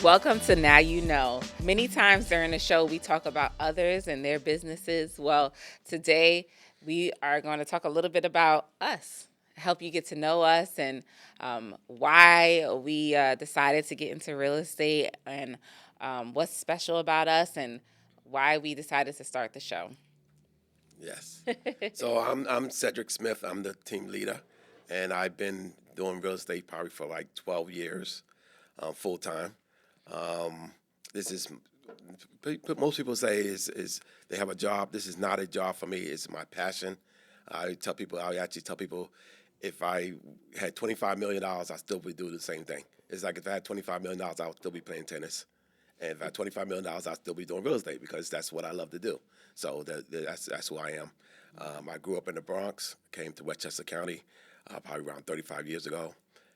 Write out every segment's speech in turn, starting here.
Welcome to Now You Know. Many times during the show, we talk about others and their businesses. Well, today we are going to talk a little bit about us, help you get to know us and why we decided to get into real estate and what's special about us and why we decided to start the show. Yes. So I'm Cedric Smith. I'm the team leader, and I've been doing real estate probably for like 12 years, full time. This is most people say is they have a job. This is not a job for me. It's my passion. I actually tell people, if I had $25 million, I still would do the same thing. It's like if I had $25 million, I would still be playing tennis. And if I had $25 million, I'd still be doing real estate because that's what I love to do. So that's who I am. I grew up in the Bronx, came to Westchester County probably around 35 years ago,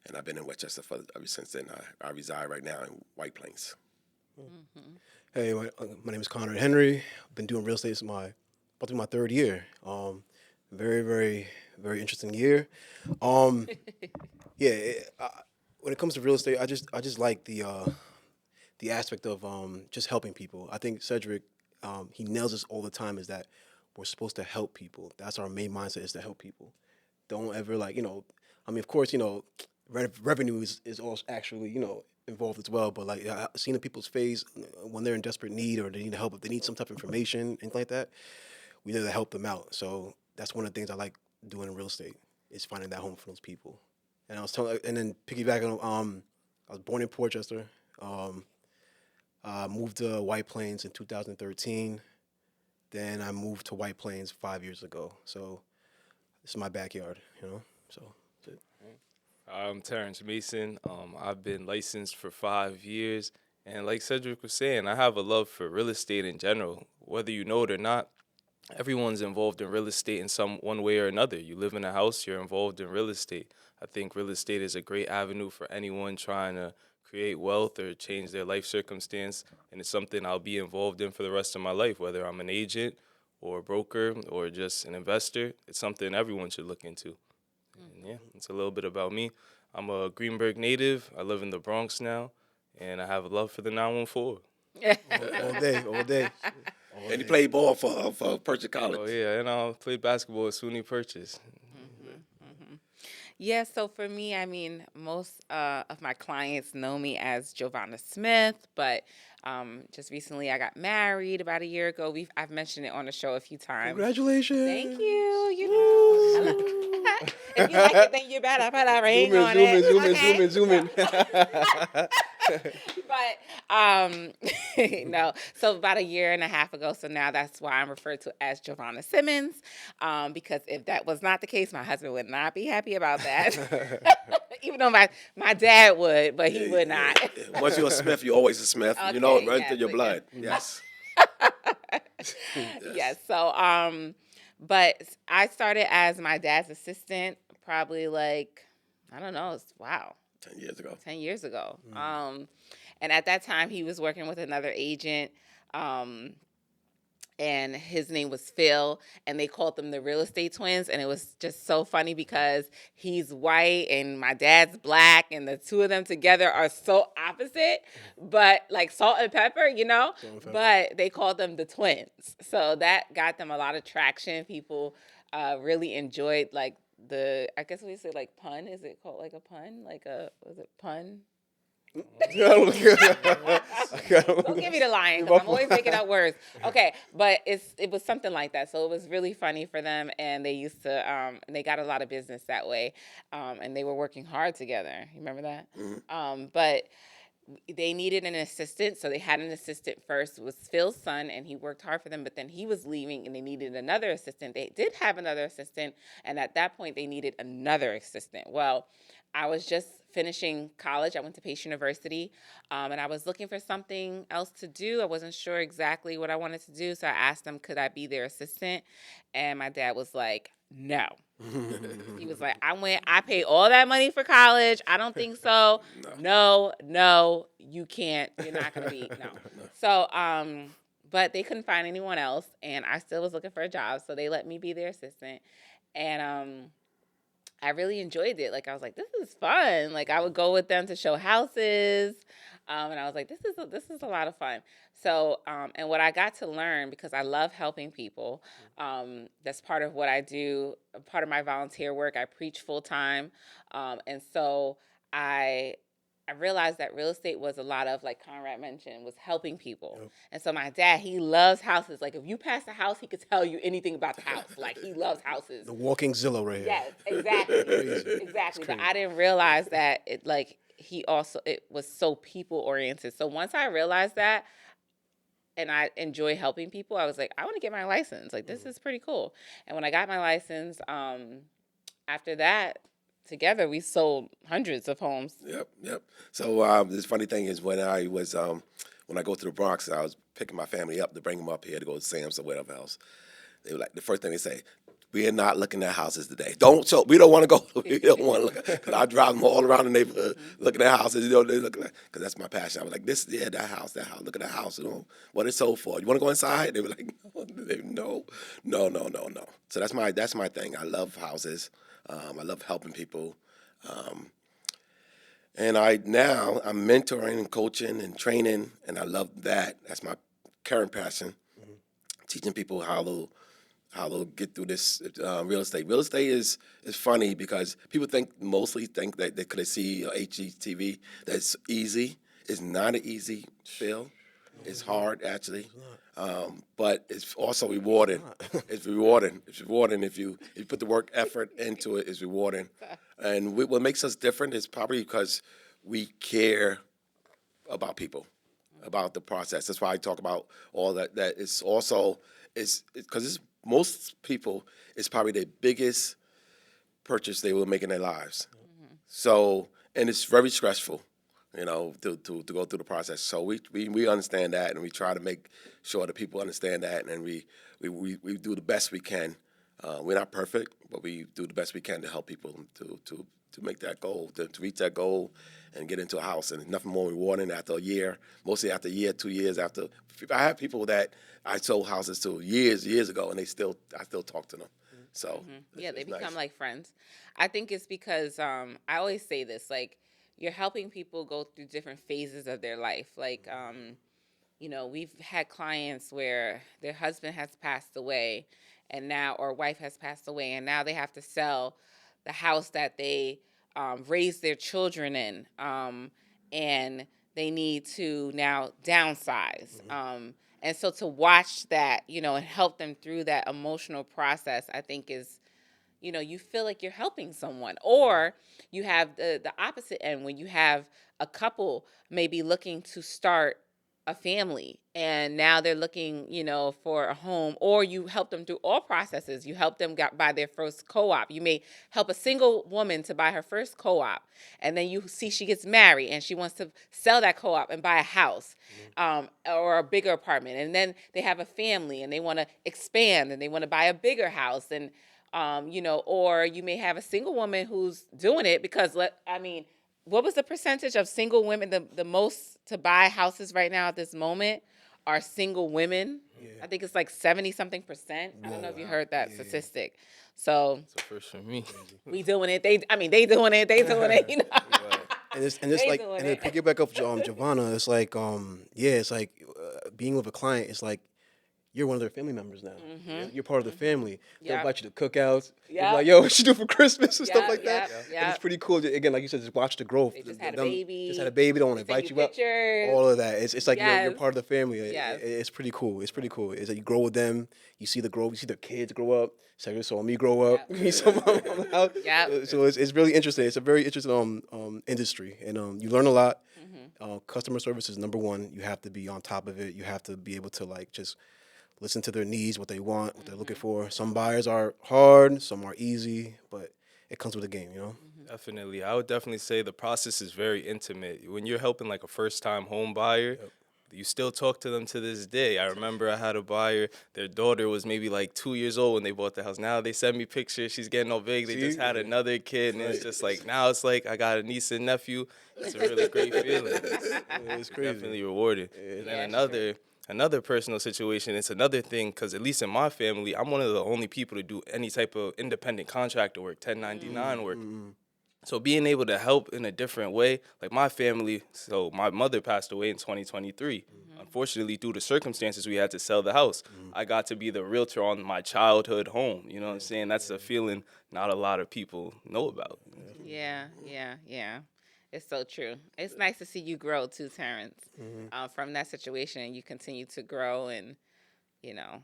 and I've been in Westchester ever since then. I reside right now in White Plains. Mm-hmm. Hey, my name is Connor Henry. I've been doing real estate since about to be my third year. Very, very, very interesting year. Yeah, when it comes to real estate, I just like the aspect of just helping people. I think Cedric, he nails us all the time. Is that we're supposed to help people. That's our main mindset, is to help people. Don't ever of course, revenue is also actually, involved as well. But like seeing the people's face when they're in desperate need or they need help, if they need some type of information, things like that, we there to help them out. So that's one of the things I like doing in real estate, is finding that home for those people. And I was telling, and then piggybacking on, I was born in Portchester. Moved to White Plains in 2013. Then I moved to White Plains 5 years ago. So this is my backyard, So that's it. I'm Terrence Mason. I've been licensed for 5 years. And like Cedric was saying, I have a love for real estate in general. Whether you know it or not, everyone's involved in real estate in some one way or another. You live in a house, you're involved in real estate. I think real estate is a great avenue for anyone trying to create wealth or change their life circumstance, and it's something I'll be involved in for the rest of my life, whether I'm an agent or a broker or just an investor. It's something everyone should look into. And yeah, it's a little bit about me. I'm a Greenburgh native. I live in the Bronx now, and I have a love for the 914. All day, all day. And he played ball for Purchase College. Oh, yeah, and I played basketball at SUNY Purchase. Yeah, so for me, I mean, most of my clients know me as Giovanna Smith, but just recently I got married about a year ago. I've mentioned it on the show a few times. Congratulations. Thank you. If you like it, then you better put a ring on it. Zoom in. But no. So about a year and a half ago. So now that's why I'm referred to as Giovanna Simmons. Because if that was not the case, my husband would not be happy about that. Even though my dad would, but he would not. Once you're a Smith, you're always a Smith. Okay, you know it right yes, through your blood. Yes. Yes. So but I started as my dad's assistant probably like, I don't know, 10 years ago. 10 years ago. And at that time, he was working with another agent, and his name was Phil, and they called them the real estate twins. And it was just so funny because he's white and my dad's black, and the two of them together are so opposite, but like salt and pepper, but they called them the twins. So that got them a lot of traction. People really enjoyed like I guess we say like pun. Is it called like a pun? Was it pun? Don't give me the line, 'cause I'm always making up words. Okay, but it was something like that. So it was really funny for them, and they used to and they got a lot of business that way, and they were working hard together. You remember that? Mm-hmm. But they needed an assistant, so they had an assistant first. It was Phil's son, and he worked hard for them, but then he was leaving, and they needed another assistant. They did have another assistant, and at that point, they needed another assistant. Well, I was just finishing college. I went to Pace University, and I was looking for something else to do. I wasn't sure exactly what I wanted to do, so I asked them, could I be their assistant? And my dad was like, no. He was like, I paid all that money for college. I don't think so. No, you can't. You're not going to be, no. So, but they couldn't find anyone else, and I still was looking for a job, so they let me be their assistant. And I really enjoyed it. Like, I was like, this is fun. Like, I would go with them to show houses. And I was like, this is a lot of fun. So, and what I got to learn, because I love helping people, that's part of what I do. Part of my volunteer work. I preach full time, and so I I realized that real estate was a lot of, like Conrad mentioned, was helping people. Yep. And so my dad, he loves houses. Like if you pass a house, he could tell you anything about the house. Like he loves houses. The walking Zillow right here. Yes, exactly. Crazy. Exactly. But crazy. I didn't realize that it was so people oriented. So once I realized that and I enjoy helping people, I was like, I want to get my license. Like this is pretty cool. And when I got my license, after that, together we sold hundreds of homes. Yep. So this funny thing is when I was when I go to the Bronx, I was picking my family up to bring them up here to go to Sam's or whatever else. They were like, the first thing they say, we are not looking at houses today. We don't want to go. We don't want to look. Because I drive them all around the neighborhood looking at houses. You know, they looking at, because that's my passion. I was like, that house. Look at that house. You know, what it's sold for. You want to go inside? They were like, no. So that's my thing. I love houses. I love helping people. And I'm mentoring and coaching and training, and I love that. That's my current passion, teaching people how to get through this real estate. Real estate is funny because people mostly think that they could see HGTV that's easy. It's not an easy field. It's hard actually, but it's also rewarding. It's rewarding. It's rewarding if you put the work effort into it. It's rewarding, and what makes us different is probably because we care about people, about the process. That's why I talk about all that. That it's also because most people, it's probably their biggest purchase they will make in their lives. So, and it's very stressful, you know, to go through the process. So we understand that, and we try to make sure that people understand that, and we do the best we can. We're not perfect, but we do the best we can to help people to make that goal, to reach that goal, and get into a house. And nothing more rewarding after a year, mostly after a year, 2 years after. I have people that I sold houses to years ago, and I still talk to them. So Yeah, they it's become nice. like friends. I think it's because I always say this, like you're helping people go through different phases of their life. Like we've had clients where their husband has passed away or wife has passed away, and now they have to sell the house that they raised their children in, and they need to now downsize. And so to watch that, and help them through that emotional process, I think is, you feel like you're helping someone. Or you have the opposite end when you have a couple maybe looking to start a family, and now they're looking, for a home, or you help them through all processes. You help them buy their first co-op. You may help a single woman to buy her first co-op, and then you see she gets married and she wants to sell that co-op and buy a house, or a bigger apartment, and then they have a family and they want to expand and they want to buy a bigger house, and or you may have a single woman who's doing it because what was the percentage of single women? The most to buy houses right now at this moment are single women. Yeah. I think it's like 70 something percent. I don't know if you heard that statistic. So It's a first for me. we doing it. They doing it. They doing it. And it's They like, doing and to it. piggyback off Giovanna, it's like it's like being with a client. It's like you're one of their family members now. You're part of the family. They'll Yep. invite you to cookouts. They'll Yep. be like, yo, what you do for Christmas and stuff Yep, like that. yep, And yep. it's pretty cool. Again, like you said, just watch the growth. They just had a Them baby. Just had a baby. They don't want to They send invite you you up. pictures. All of that. It's like you're Yes. part of the family. Yes. It's pretty cool. It's pretty cool. It's like you grow with them. You see the growth. You see their kids grow up. So you saw me grow up. Yep. You saw my mom out. Yep. So it's really interesting. It's a very interesting industry, and you learn a lot. Customer service is number one. You have to be on top of it. You have to be able to like just listen to their needs, what they want, what they're looking for. Some buyers are hard, some are easy, but it comes with the game, you know? Definitely. I would definitely say the process is very intimate. When you're helping like a first-time home buyer, you still talk to them to this day. I remember I had a buyer, their daughter was maybe like 2 years old when they bought the house. Now they send me pictures. She's getting all big. They See? just had another kid, and it's just like, now it's like I got a niece and nephew. It's a really great feeling. It's crazy. Definitely rewarding. And then Yeah, another personal situation, it's another thing, because at least in my family, I'm one of the only people to do any type of independent contractor work, 1099 work. So being able to help in a different way, like my family, so my mother passed away in 2023. Unfortunately, due to circumstances, we had to sell the house. I got to be the realtor on my childhood home. You know what I'm saying? That's a feeling not a lot of people know about. Yeah, yeah, yeah. It's so true. It's nice to see you grow too, Terrence. From that situation, you continue to grow and, you know,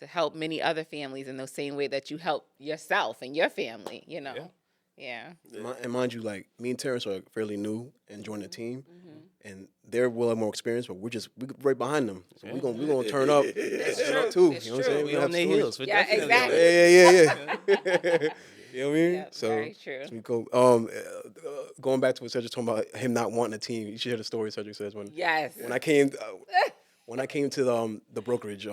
to help many other families in the same way that you help yourself and your family, you know. Yeah. And mind you, like me and Terrence are fairly new and joined the team, and they're well more experienced, but we're right behind them. So we gonna turn up, It's turn true. up too. It's You know what I'm true. saying? We gonna on have their stories. heels. We're Yeah, definitely on exactly. their Yeah. You know what I mean? Yep, So very true. we go. Going back to what Cedric talking about him not wanting a team. You should hear the story Cedric says Yes. when I came when I came to the brokerage.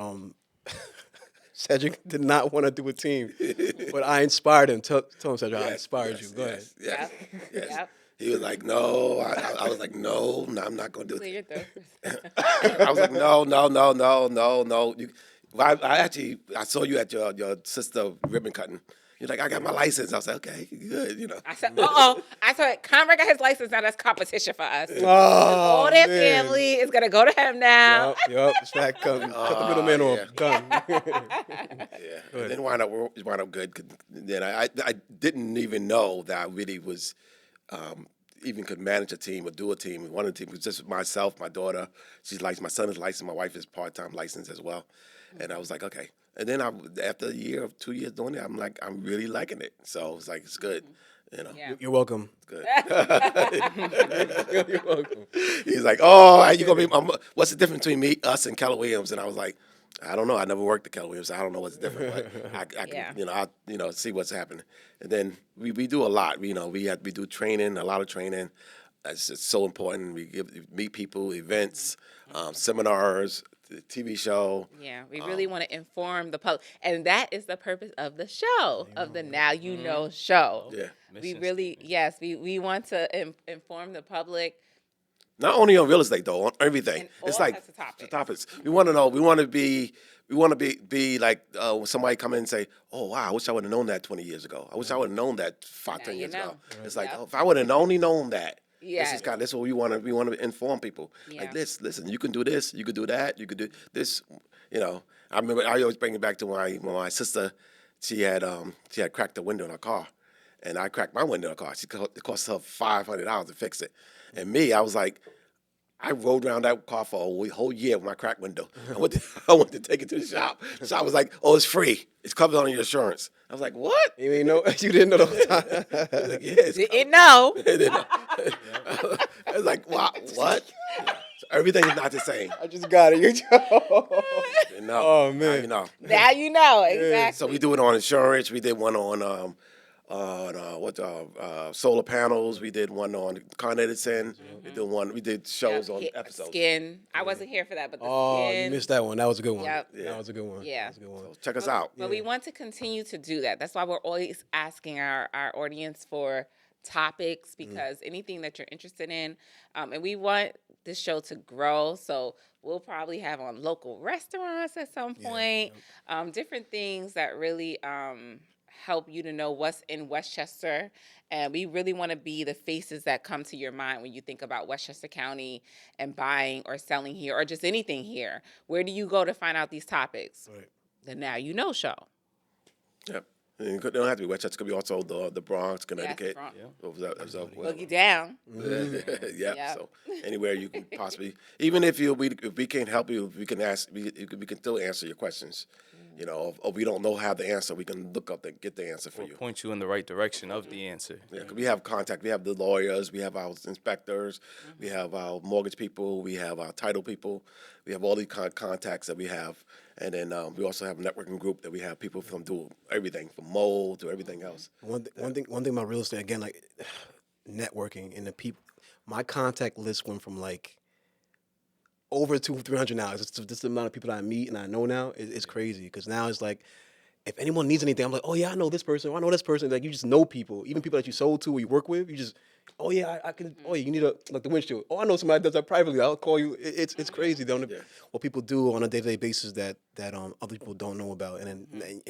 Cedric did not want to do a team, but I inspired him. Tell him, Cedric, I inspired you. Go ahead. Yes. Yep. Yep. He was like, no. I was like, no, I'm not going to do Clear it. your throat. I was like, no, no, no, no, no, no. I actually, I saw you at your sister ribbon cutting. You're like, I got my license. I was like, okay, good, you know. I said, I said, Conrad got his license. Now that's competition for us. Oh, All their man. family is going to go to him now. Yup. It's that cut the middleman off. Done. Yeah, and then wind up good. 'Cause then I didn't even know that I really was even could manage a team or do a team. One of the team was just myself, my daughter. She's licensed. My son is licensed. My wife is part-time licensed as well. And I was like, okay. And then after a year or 2 years doing it, I'm like, I'm really liking it. So it's like, it's good. You know, Yeah. You're welcome. it's good. You're welcome. He's like, oh, you gonna be? What's the difference between us and Keller Williams? And I was like, I don't know. I never worked at Keller Williams. So I don't know what's different, but I can, Yeah. see what's happening. And then we do a lot. We do training, a lot of training. It's just so important. We meet people, events, seminars, the TV show. Yeah, we really want to inform the public, and that is the purpose of the show, of the Now You Know show. Yeah. We really, yes, we want to inform the public. Not only on real estate though, on everything. And It's all like types of topics. the topics. We want to know. We want to be like when somebody come in and say, "Oh wow, I wish I would have known that 20 years ago. I wish I would have known that 10 you years know. ago." It's like, Yep. oh, if I would have only known that. Yes. This is what we want to. We want to inform people. Yeah. Like, listen, you can do this, you can do that, you can do this. You know, I remember I always bring it back to when my sister, she had cracked the window in her car, and I cracked my window in her car. It cost her $500 to fix it, and me, I was like. I rode around that car for a whole year with my cracked window. I went to take it to the shop. The shop was like, "Oh, it's free. It's covered on your insurance." I was like, "What?" You ain't know. You didn't know the whole time. I was like, yeah, it's Didn't know. I was like, "What? What?" So everything is not the same. I just got it. You know. Oh, man. You know. Now you know exactly. So we do it on insurance. We did one on solar panels. We did one on Con Edison. We did shows on episodes. Skin. I wasn't here for that, but the Oh, skin. you missed that one. That was a good one. Yep. That was a good one. Yeah. That was a good one. Check us out. But we want to continue to do that. That's why we're always asking our audience for topics, because anything that you're interested in, and we want this show to grow. So we'll probably have on local restaurants at some point, different things that really help you to know what's in Westchester. And we really want to be the faces that come to your mind when you think about Westchester County and buying or selling here or just anything here. Where do you go to find out these topics? Right. The Now You Know show. Yep. And it don't have to be Westchester. It could be also the Bronx, Yes, Connecticut. Bronx. Whatever. Boogie down. Yeah. Yep. So anywhere you can possibly, even if we can't help you, we can ask. We can still answer your questions. You know, or we don't know how the answer, we can look up and get the answer for Or you. point you in the right direction of the answer. Yeah, 'cause we have contact. We have the lawyers. We have our inspectors. We have our mortgage people. We have our title people. We have all these contacts that we have, and then we also have a networking group that we have people from do everything from mold to everything else. One thing about real estate again, like networking and the people. My contact list went from like over 300 now. It's just the amount of people that I meet and I know now. It's crazy because now it's like, if anyone needs anything, I'm like, oh yeah, I know this person. Or I know this person. Like you just know people, even people that you sold to or you work with. You just, oh yeah, I can. Oh, you need like the windshield. Oh, I know somebody that does that privately. I'll call you. It's crazy. What people do on a day-to-day basis that other people don't know about, and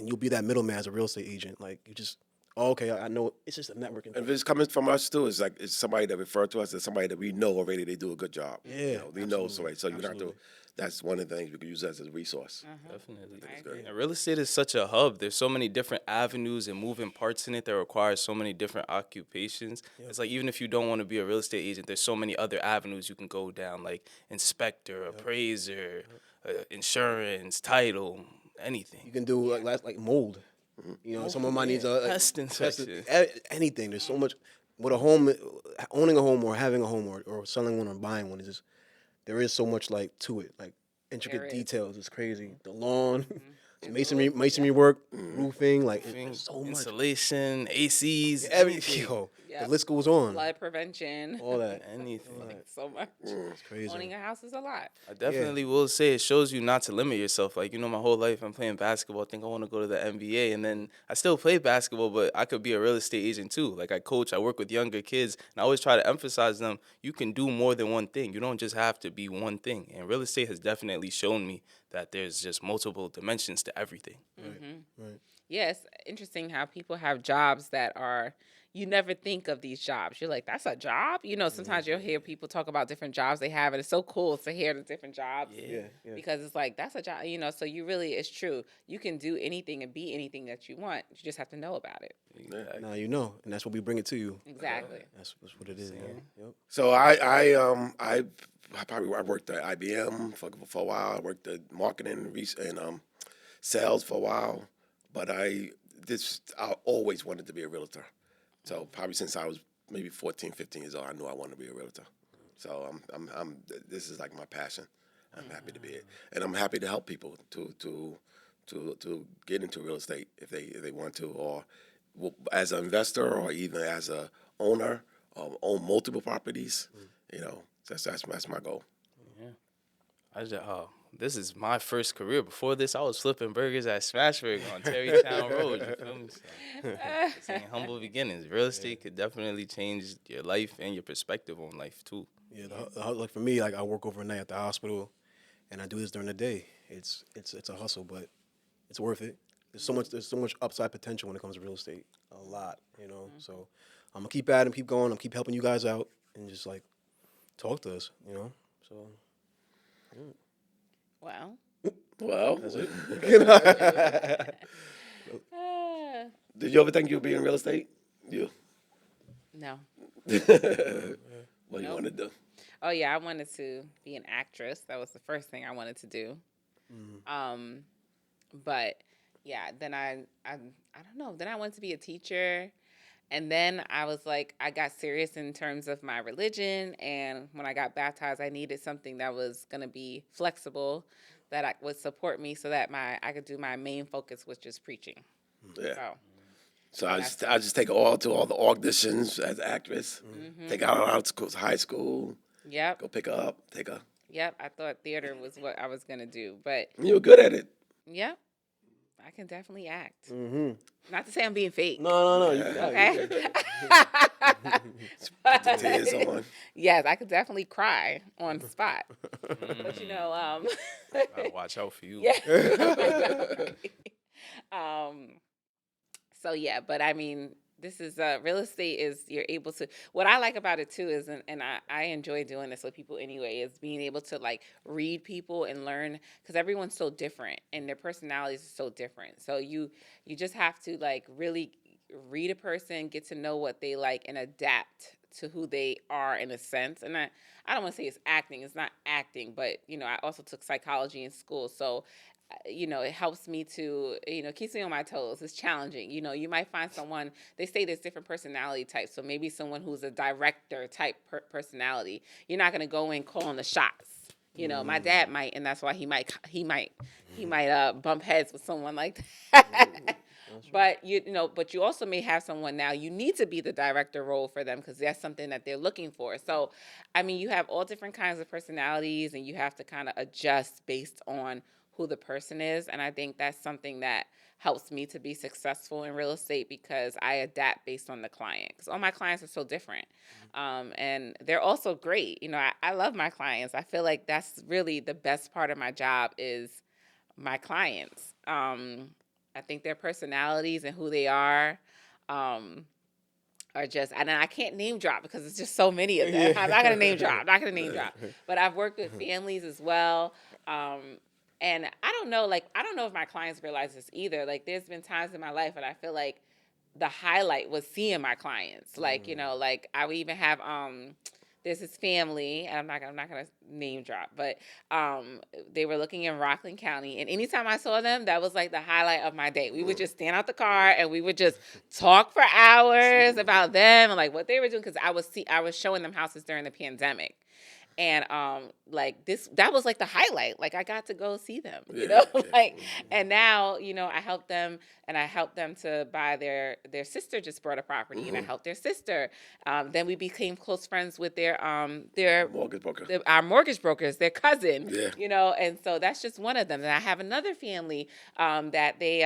you'll be that middleman as a real estate agent. Like you just, Oh, okay, I know. It's just a networking And if thing. it's coming from us too, it's like it's somebody that referred to us as somebody that we know already. They do a good job. Yeah, We know absolutely, somebody, so you don't have to. absolutely. That's one of the things we can use as a resource. Definitely. I It's agree. good. And real estate is such a hub. There's so many different avenues and moving parts in it that require so many different occupations. It's like even if you don't want to be a real estate agent, there's so many other avenues you can go down, like inspector, appraiser, insurance, title, anything. You can do like mold. You know, someone might need a Pest inspection. anything. There's so much with a home, owning a home or having a home or selling one or buying one. Is just there is so much like to it, like intricate There is. details. It's crazy. The lawn, masonry work, roofing. Like there's so much. Insulation, ACs, Every anything. yo, Yep. the list goes on. Flood prevention. All that. Anything. Like so much. It's crazy. Owning a house is a lot. I definitely will say it shows you not to limit yourself. Like, my whole life I'm playing basketball. I think I want to go to the NBA. And then I still play basketball, but I could be a real estate agent too. Like, I coach, I work with younger kids. And I always try to emphasize them, you can do more than one thing. You don't just have to be one thing. And real estate has definitely shown me that there's just multiple dimensions to everything. Right. Yeah, it's interesting how people have jobs that are, you never think of these jobs. You're like, that's a job? Sometimes you'll hear people talk about different jobs they have, and it's so cool to hear the different jobs. Yeah. Because it's like, that's a job, so you really, it's true. You can do anything and be anything that you want. You just have to know about it. Now you know, and that's what we bring it to you. Exactly. That's what it is. Yeah. Yep. So I worked at IBM for a while. I worked at marketing and sales for a while, but I always wanted to be a realtor. So probably since I was maybe 14, 15 years old, I knew I wanted to be a realtor. So I'm this is like my passion. I'm happy to be it, and I'm happy to help people to get into real estate if they want to, or as an investor, or even as a owner, own multiple properties. That's my goal. This is my first career. Before this, I was flipping burgers at Smashburger on Terrytown Road. You feel me? So, it's ain't humble beginnings. Real estate could definitely change your life and your perspective on life too. Yeah. Like for me, like I work overnight at the hospital, and I do this during the day. It's a hustle, but it's worth it. There's so much upside potential when it comes to real estate. A lot. So I'm gonna keep at it, keep going. I'm keep helping you guys out, and just like talk to us. So. Well, That's it. uh, Did you ever think you'd be in real estate? You? no. What do you Nope. want to do? Oh yeah, I wanted to be an actress. That was the first thing I wanted to do. But yeah, then I don't know. Then I wanted to be a teacher, and then I was like, I got serious in terms of my religion. And when I got baptized, I needed something that was gonna be flexible, that would support me, so that I could do my main focus, which is preaching. Yeah. So So I just take all the auditions as an actress. Take her out of school, high school. yep, Go pick her up. Take her. yep. I thought theater was what I was gonna do, but You were good at it. yep, I can definitely act. Mm-hmm. Not to say I'm being fake. No. Okay. Put the tears on. Yes, I could definitely cry on the spot. But Gotta watch out for you. yeah. So yeah, but I mean, this is real estate is you're able to. What I like about it too is, and I enjoy doing this with people anyway, is being able to like read people and learn, because everyone's so different and their personalities are so different. So you just have to like really read a person, get to know what they like, and adapt to who they are in a sense. And I don't want to say it's acting. It's not acting, but I also took psychology in school, so it helps me to, keeps me on my toes. It's challenging. You might find someone, they say there's different personality types. So maybe someone who's a director type personality, you're not going to go in calling the shots. My dad might, and that's why he might bump heads with someone like that. But but you also may have someone now, you need to be the director role for them because that's something that they're looking for. So, I mean, you have all different kinds of personalities, and you have to kind of adjust based on who the person is. And I think that's something that helps me to be successful in real estate, because I adapt based on the client, because all my clients are so different. And they're also great. I love my clients. I feel like that's really the best part of my job is my clients. I think their personalities and who they are are just, and I can't name drop because it's just so many of them. I'm not gonna name drop. I'm not gonna name drop. But I've worked with families as well. And I don't know if my clients realize this either. Like, there's been times in my life when I feel like the highlight was seeing my clients. Like, like I would even have there's this family, and I'm not gonna name drop, but they were looking in Rockland County, and anytime I saw them, that was like the highlight of my day. We would just stand out the car and we would just talk for hours about them and like what they were doing, because I was showing them houses during the pandemic. And like that was like the highlight. Like, I got to go see them, like, and now, I help them, and I helped them to buy their sister just bought a property, and I helped their sister. Then we became close friends with their Mortgage broker. our mortgage brokers, their cousin, Yeah. and so that's just one of them. And I have another family that they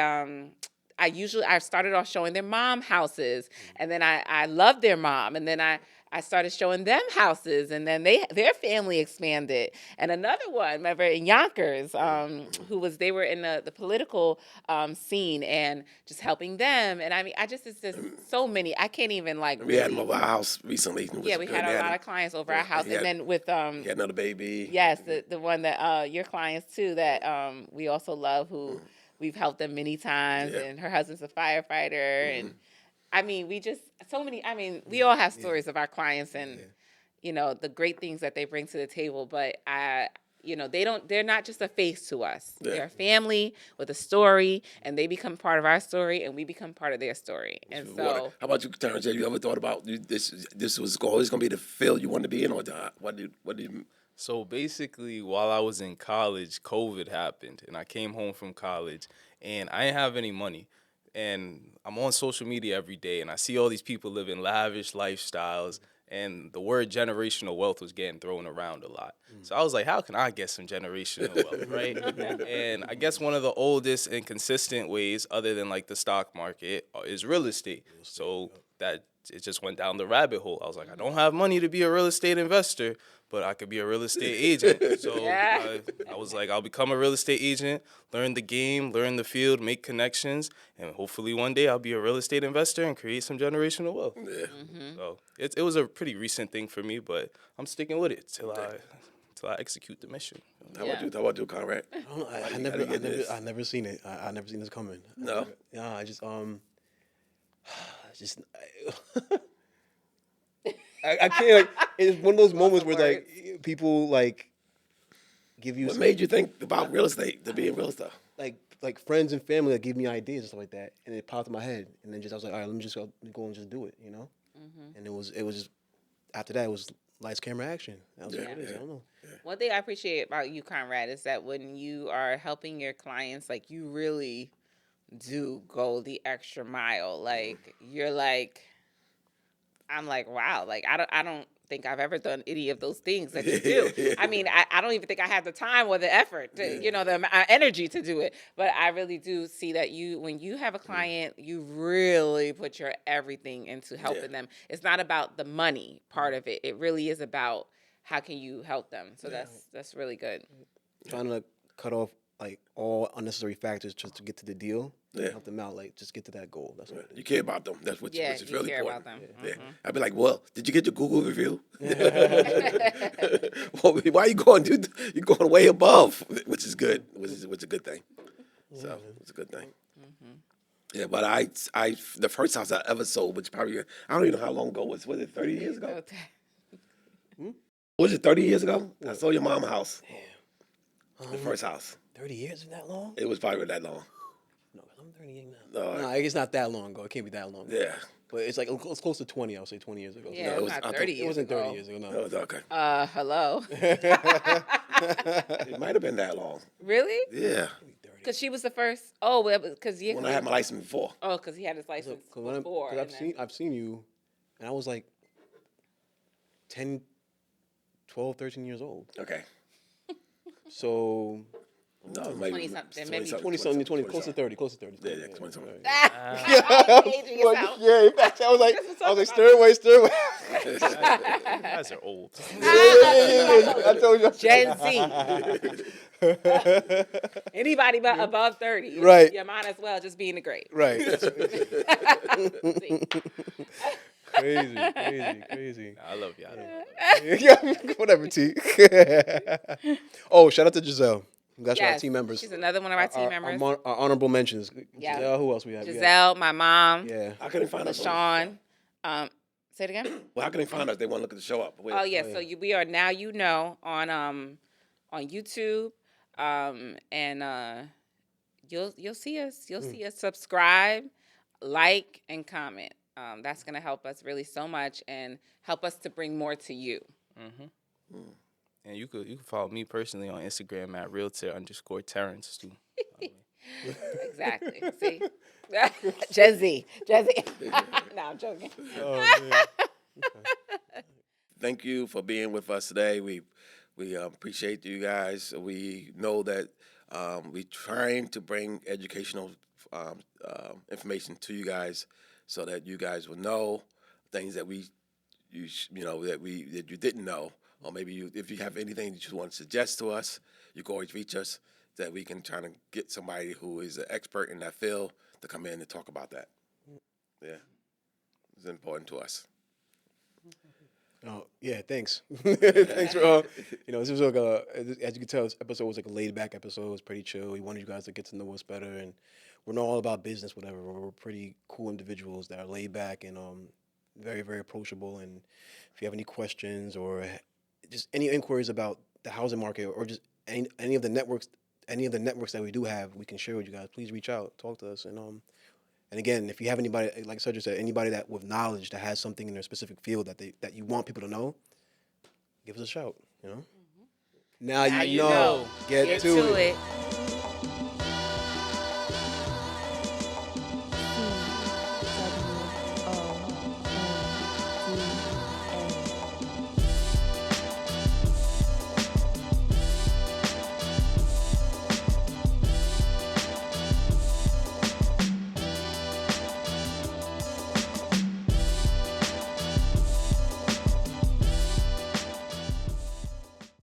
I started off showing their mom houses, and then I loved their mom, and then I started showing them houses, and then their family expanded. And another one, remember, in Yonkers, they were in the political scene, and just helping them. And I mean, it's just so many. I can't even like. We had them over our house recently. Yeah, we had a lot of clients over our house, and then with He had another baby. yes, the one that your clients too that we also love, who we've helped them many times, and her husband's a firefighter, and I mean, we all have stories of our clients and, the great things that they bring to the table, but they're not just a face to us. Yeah. They're a family with a story, and they become part of our story, and we become part of their story. And so, how about you, Terrence? Have you ever thought about this was always going to be the field you wanted to be in, or what did you? So basically, while I was in college, COVID happened, and I came home from college, and I didn't have any money. And I'm on social media every day, and I see all these people living lavish lifestyles, and the word generational wealth was getting thrown around a lot. So I was like, how can I get some generational wealth, right? And I guess one of the oldest and consistent ways, other than like the stock market, is real estate. So that it just went down the rabbit hole. I was like, I don't have money to be a real estate investor, but I could be a real estate agent. So I was like, I'll become a real estate agent, learn the game, learn the field, make connections, and hopefully one day I'll be a real estate investor and create some generational wealth. Yeah. So it was a pretty recent thing for me, but I'm sticking with it till I execute the mission. How about you, Conrad? I don't know. I never seen it. I never seen this coming. No. I just I can't. Like, it's one of those moments where like people like give you What made you think about real estate to be in real estate? like friends and family that give me ideas and stuff like that, and it popped in my head, and then I was like, all right, let me just go and just do it, And it was just after that it was lights, camera, action. That was what it is. I don't know. one thing I appreciate about you, Conrad, is that when you are helping your clients, like, you really do go the extra mile. Like, you're like, I'm like, wow, like, I don't think I've ever done any of those things that you do. I mean, I don't even think I have the time or the effort, to, the energy to do it. But I really do see that when you have a client, you really put your everything into helping them. It's not about the money part of it. It really is about how can you help them. So that's really good. Trying to cut off like all unnecessary factors just to get to the deal. Yeah. Help them out, like just get to that goal. That's what it is. You care about them. That's what which is really care important. about them. Yeah. I'd be like, well, did you get your Google review? Well, why are you going? Dude, you're going way above, which is good. Which is a good thing. So it's a good thing. Yeah, but I the first house I ever sold, which probably I don't even know how long ago was it 30 years ago? Was it 30 years ago? I sold your mom's house. The first house. 30 years is that long? It was probably that long. No, I'm 38 now. No, it's not that long ago. It can't be that long. Yeah. But it's like it's close to 20. I would say 20 years ago. Yeah, No, it's not 30 years It wasn't 30 ago. years ago. No. It was okay. Hello. It might have been that long. Really? Yeah. Because she was the first. Oh, well, because When I had my license before. Oh, because he had his license before. Because I've seen you, and I was like 10, 12, 13 years old. Okay. So No, maybe 20 something, maybe 20 something, 20, close to 30, close to 30. Yeah, 20 something. Ah, aging yourself. Yeah, in fact, I was like, stir away, stir away. You guys are old. Yeah. I told you. Gen Z. Anybody but above 30. Right. You might as well just be in the grave. Right. See. Crazy. I love y'all. Yeah, whatever, T. Oh, shout out to Giselle. That's our Yes, team members. she's another one of our team members. Our honorable mentions. Yeah. Giselle, who else we have? Giselle, my mom, Yeah. How can they find us? LaShawn. Say it again. Well, how can they find us? They want to look at the show up. Oh yeah, so we are now on YouTube, and you'll see us. You'll see us. Subscribe, like, and comment. That's gonna help us really so much and help us to bring more to you. And you could follow me personally on Instagram at realtor_Terrence too. Exactly. See, Jazzy. No, I'm joking. Oh, man. Thank you for being with us today. We appreciate you guys. We know that we're trying to bring educational information to you guys so that you guys will know things that that you didn't know, or maybe if you have anything that you want to suggest to us, you can always reach us. That we can try to get somebody who is an expert in that field to come in and talk about that. Yeah, it's important to us. Oh, yeah, thanks. Thanks for, this was like as you can tell, this episode was like a laid back episode. It was pretty chill. We wanted you guys to get to know us better, and we're not all about business, whatever. We're pretty cool individuals that are laid back and very, very approachable. And if you have any questions or just any inquiries about the housing market or just any of the networks that we do have, we can share with you guys. Please reach out, talk to us, and again, if you have anybody, like Cedric said, anybody that with knowledge that has something in their specific field that you want people to know, give us a shout. Now you know. Get to it.